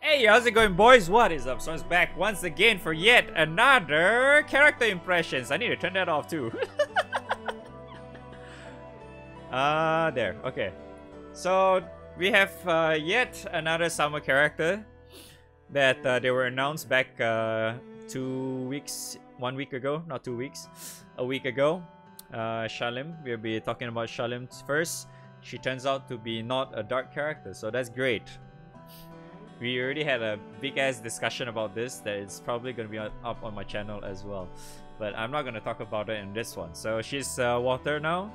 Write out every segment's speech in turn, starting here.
Hey, how's it going, boys? What is up? So it's back once again for yet another character impressions. I need to turn that off too. There. Okay. So we have yet another summer character that they were announced back 1 week ago, not 2 weeks, a week ago. Shalem. We'll be talking about Shalem first. She turns out to be not a dark character, so that's great. We already had a big ass discussion about this that it's probably going to be up on my channel as well, but I'm not going to talk about it in this one. So she's water now.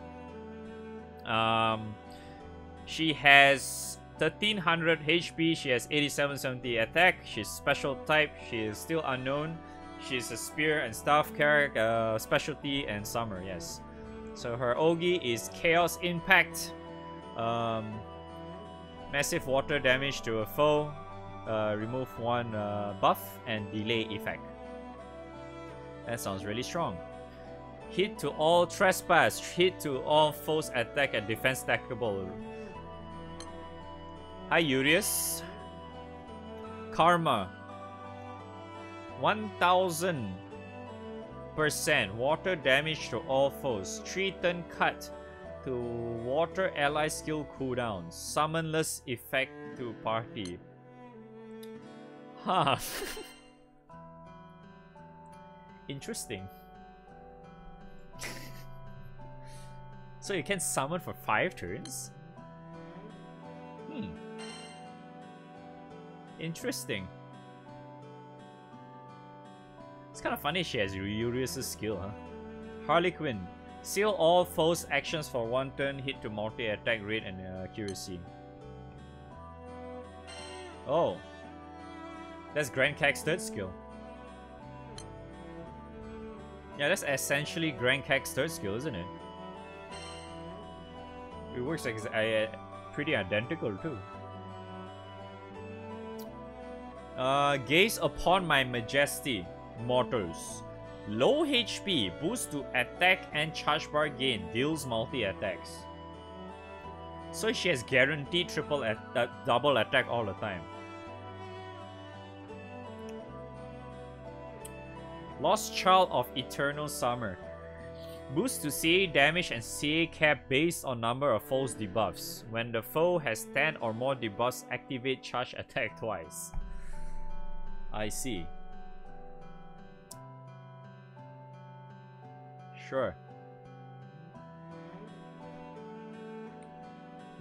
She has 1300 HP, she has 8770 attack, she's special type, she is still unknown, she's a spear and staff character, specialty and summer, yes. So her Ogi is Chaos Impact, massive water damage to a foe, remove one buff and delay effect. That sounds really strong. Hit to all trespass, hit to all foes attack and defense stackable. Hi Urius. Karma 1000% water damage to all foes. 3-turn cut to water ally skill cooldown. Summonless effect to party. Huh. Interesting. So you can summon for 5 turns? Interesting. It's kind of funny she has Urius' skill, huh? Harlequin. Seal all foes' actions for 1 turn, hit to multi-attack rate and accuracy. Oh. That's Grand Kag's 3rd skill. Yeah, that's essentially Grand Kag's 3rd skill, isn't it? It works like pretty identical too. Gaze upon my majesty, mortals. Low HP, boost to attack and charge bar gain, deals multi-attacks. So she has guaranteed double attack all the time. Lost Child of Eternal Summer. Boost to CA damage and CA cap based on number of foes debuffs. When the foe has 10 or more debuffs, activate charge attack twice. I see. Sure.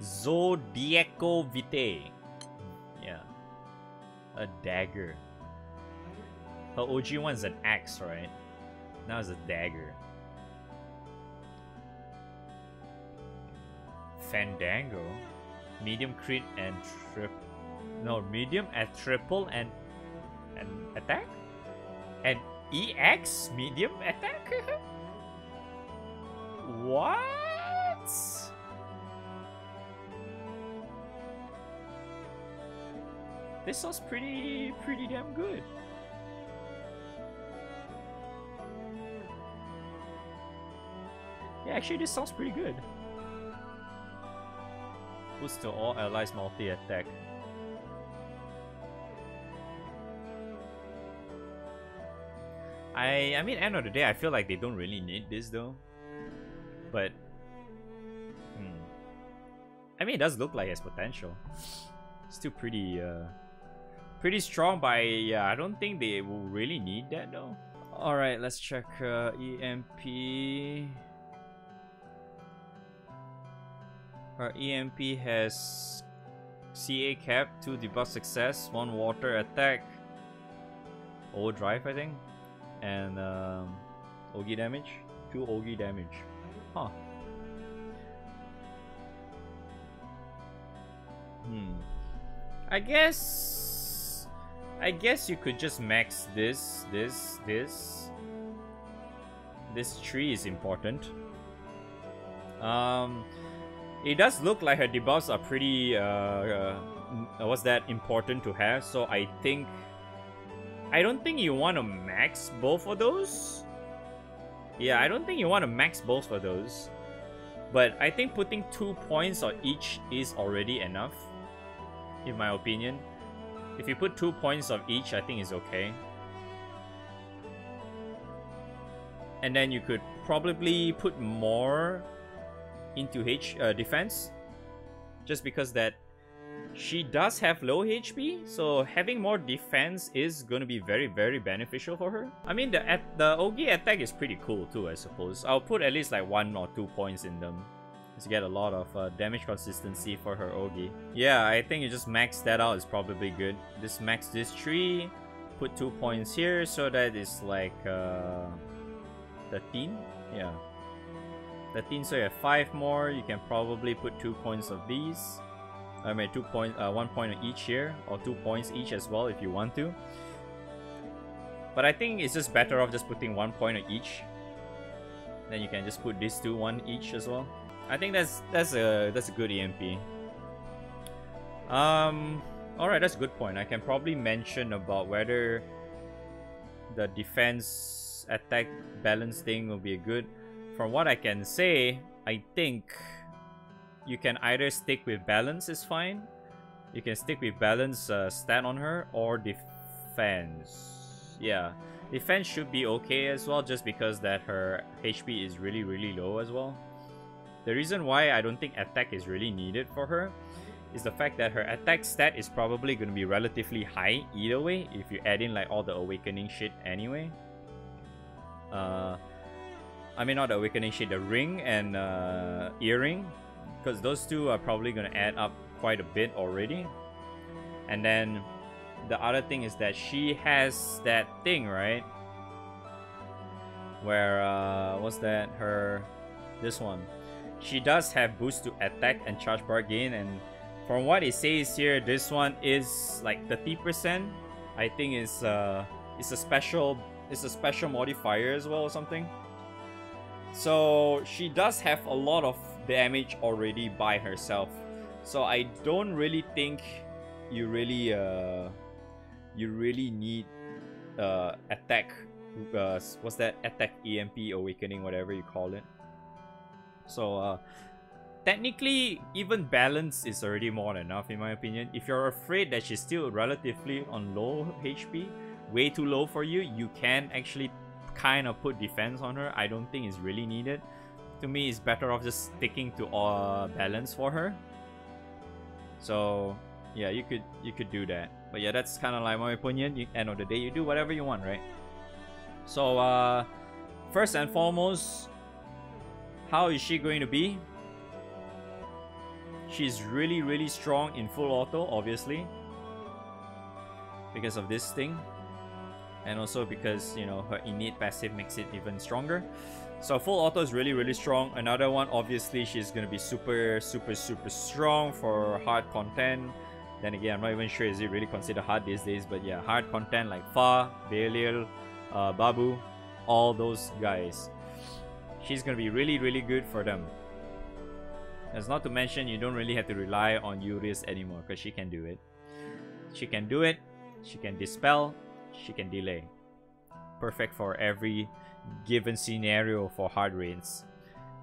Zodiaco Vitae. Yeah. A dagger. Her OG one's an axe, right? Now it's a dagger. Fandango. Medium crit and medium at triple and attack? And EX medium attack? What? This sounds pretty damn good. Yeah, actually this sounds pretty good. Boost to all allies multi-attack. I mean, end of the day, I feel like they don't really need this though. But I mean, it does look like it has potential. Still pretty strong, but yeah, I don't think they will really need that though. All right, let's check EMP. Our EMP has CA cap, 2 debuff success, 1 water attack, overdrive I think, and Ogi damage, 2 Ogi damage. Huh. I guess you could just max this. This tree is important. It does look like her debuffs are pretty was that important to have, so I don't think you want to max both of those. Yeah, I don't think you want to max both of those. But I think putting 2 points on each is already enough, in my opinion. If you put 2 points of each, I think it's okay. And then you could probably put more into defense, just because that she does have low HP, so having more defense is going to be very, very beneficial for her. I mean, the Ogi attack is pretty cool too, I suppose. I'll put at least like 1 or 2 points in them to get a lot of damage consistency for her Ogi. Yeah, I think you just max that out is probably good. Just max this tree, put 2 points here, so that is like 13. Yeah, 13. So you have 5 more. You can probably put 2 points of these. I mean, 1 point on each here, or 2 points each as well if you want to. But I think it's just better off just putting 1 point on each. Then you can just put these two, 1 each as well. I think that's a good EMP. Alright, that's a good point. I can probably mention about whether the defense attack balance thing will be good. From what I can say, I think you can either stick with balance is fine. You can stick with balance stat on her, or defense. Yeah, defense should be okay as well, just because that her HP is really, really low as well. The reason why I don't think attack is really needed for her is the fact that her attack stat is probably going to be relatively high either way if you add in like all the awakening shit anyway. I mean, not the awakening shit, the ring and earring, because those two are probably going to add up quite a bit already. And then the other thing is that she has that thing, right? Where, what's that? This one. She does have boost to attack and charge bar gain, and from what it says here, this one is like 30%. I think it's a special modifier as well or something. So she does have a lot of damage already by herself. So I don't really think you really need attack. What's that? Attack EMP awakening, whatever you call it. So technically, even balance is already more than enough in my opinion. If you're afraid that she's still relatively on low HP, way too low for you, you can actually kind of put defense on her. I don't think it's really needed. To me, it's better off just sticking to balance for her. So yeah, you could do that. But yeah, that's kind of like my opinion. End of the day, you do whatever you want, right? So first and foremost, how is she going to be? She's really, really strong in full auto, obviously, because of this thing, and also because, you know, her innate passive makes it even stronger. So full auto is really, really strong. Another one, obviously, she's gonna be super, super, super strong for hard content. Then again, I'm not even sure is it really considered hard these days, but yeah, hard content like Fa, Belial, Babu, all those guys. She's gonna be really, really good for them. As not to mention, you don't really have to rely on Urias anymore, because she can do it. She can do it, she can dispel, she can delay. Perfect for every given scenario for hard raids.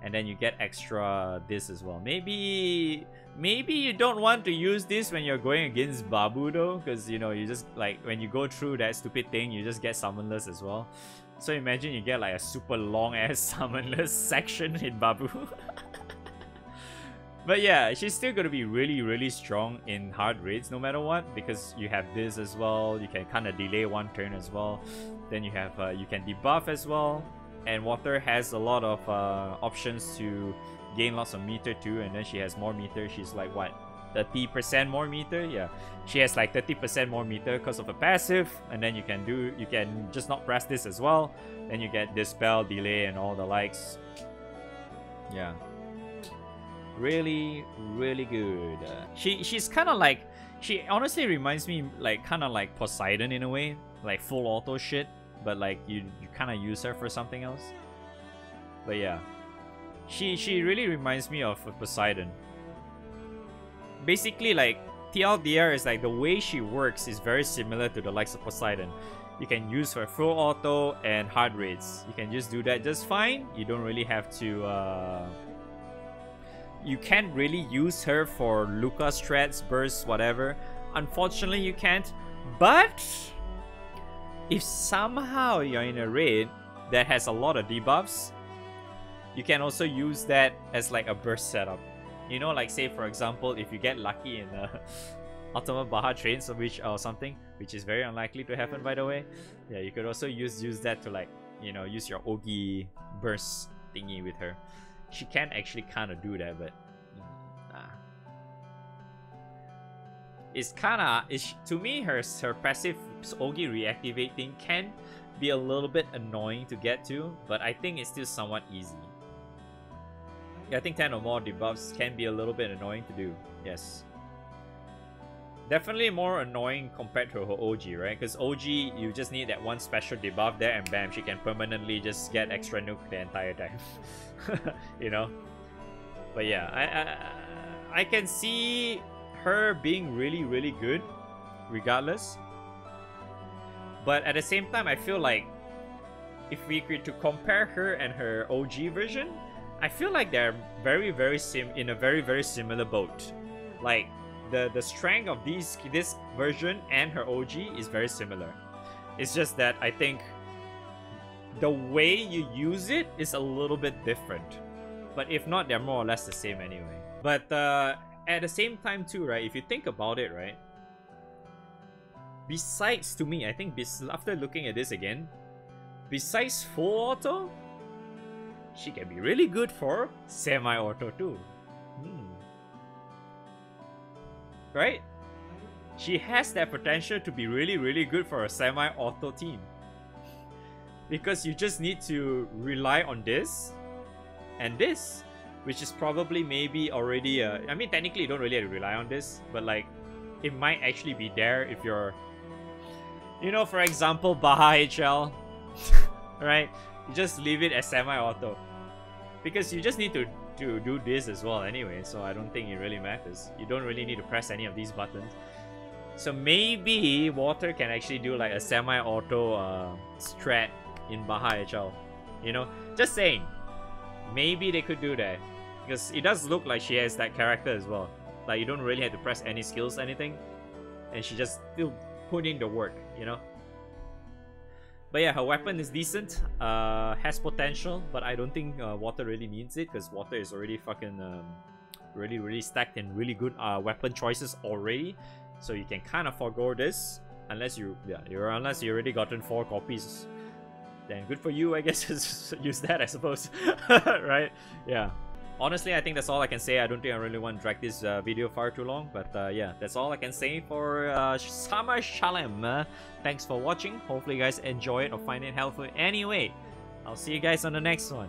And then you get extra this as well. Maybe you don't want to use this when you're going against Babu though, because you know, you just like when you go through that stupid thing, you just get summonless as well. So imagine you get like a super long ass summonless section in Babu. But yeah, she's still gonna be really, really strong in hard raids no matter what, because you have this as well. You can kind of delay 1 turn as well. Then you have you can debuff as well, and Water has a lot of options to gain lots of meter too. And then she has more meter. She's like what, 30% more meter? Yeah, she has like 30% more meter because of a passive. And then you can just not press this as well. Then you get dispel, delay, and all the likes. Yeah. Really, really good. She's kind of like, she honestly reminds me like kind of like Poseidon in a way, like full auto shit, but like you kind of use her for something else. But yeah, she really reminds me of Poseidon. Basically, like TLDR is like the way she works is very similar to the likes of Poseidon. You can use her full auto and hard raids. You can just do that just fine. You don't really have to you can't really use her for Luca strats, bursts, whatever. Unfortunately, you can't. But if somehow you're in a raid that has a lot of debuffs, you can also use that as like a burst setup. You know, like say for example, if you get lucky in Ultimate Baja trains or something, which is very unlikely to happen by the way. Yeah, you could also use that to like, you know, use your Ogi burst thingy with her. She can actually kind of do that, but it's kind of, to me, her passive Ogi reactivate thing can be a little bit annoying to get to, but I think it's still somewhat easy. Yeah, I think 10 or more debuffs can be a little bit annoying to do. Yes. Definitely more annoying compared to her OG, right? Because OG, you just need that one special debuff there and bam, she can permanently just get extra nuke the entire time. You know? But yeah, I can see her being really, really good regardless. But at the same time, I feel like if we were to compare her and her OG version, I feel like they're in a very similar boat. Like the strength of this version and her OG is very similar. It's just that I think the way you use it is a little bit different. But if not, they're more or less the same anyway. But at the same time too, right, if you think about it, right, besides, to me, I think after looking at this again, besides full auto, she can be really good for semi-auto too. Right? She has that potential to be really good for a semi-auto team. Because you just need to rely on this and this, which is probably maybe already I mean, technically you don't really have to rely on this, but like it might actually be there if you're, you know, for example, Baja HL. Right? You just leave it as semi-auto. Because you just need to do this as well anyway, so I don't think it really matters. You don't really need to press any of these buttons. So maybe Water can actually do like a semi-auto strat in Baja HL. You know? Just saying. Maybe they could do that. Because it does look like she has that character as well. Like you don't really have to press any skills, anything. And she just still put in the work, you know? But yeah, her weapon is decent, has potential, but I don't think Water really needs it, because Water is already fucking really stacked and really good weapon choices already. So you can kind of forgo this, unless you already gotten 4 copies. Then good for you, I guess. Just use that, I suppose. Right? Yeah. Honestly, I think that's all I can say. I don't think I really want to drag this video far too long. But yeah, that's all I can say for Summer Shalem. Thanks for watching. Hopefully you guys enjoy it or find it helpful anyway. I'll see you guys on the next one.